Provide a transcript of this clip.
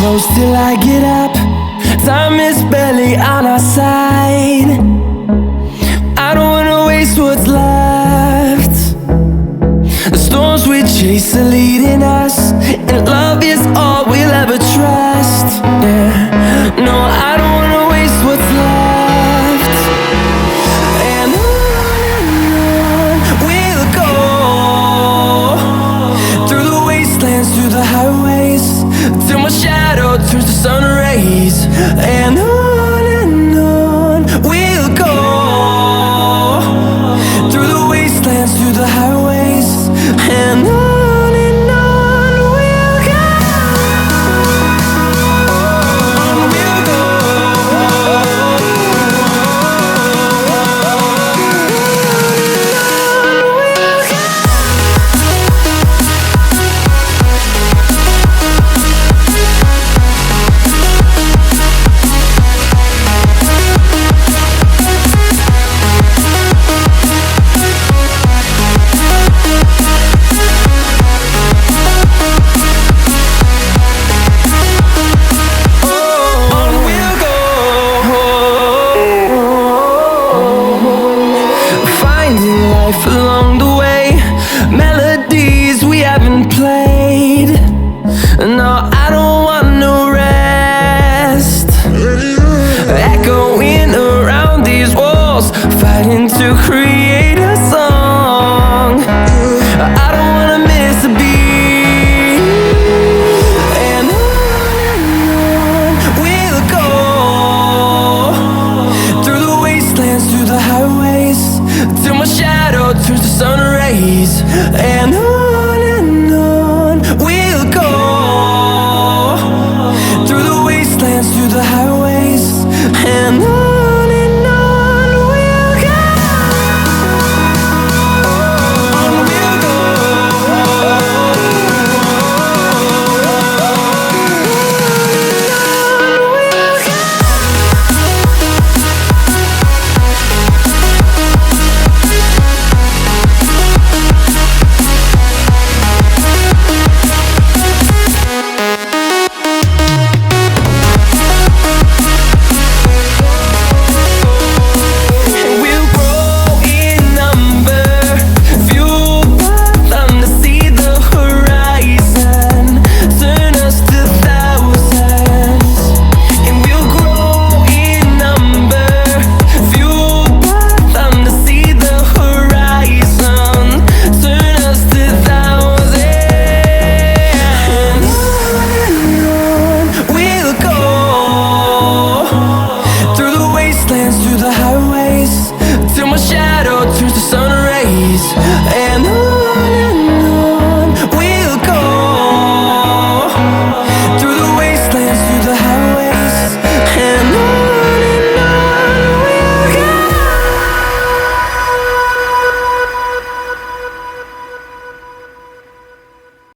close till I get up. Time is barely on our side. I don't wanna waste what's left. The storms we chase are leading us, and love is all we'll ever trust. Yeah, no, I don't wanna waste what's left. And on we'll go, through the wastelands, through the highways, till my shadow turns to sun rays. And on we'll go, through the wastelands, through the highways, and on we'll go. On we'll go. Finding life along the way, melodies we haven't played. No, I don't want no rest. Echoing around these walls, fighting to create a song. I don't wanna miss a beat. And on we'll go, through the wastelands, through the highways, till my shadow turns to sun rays. And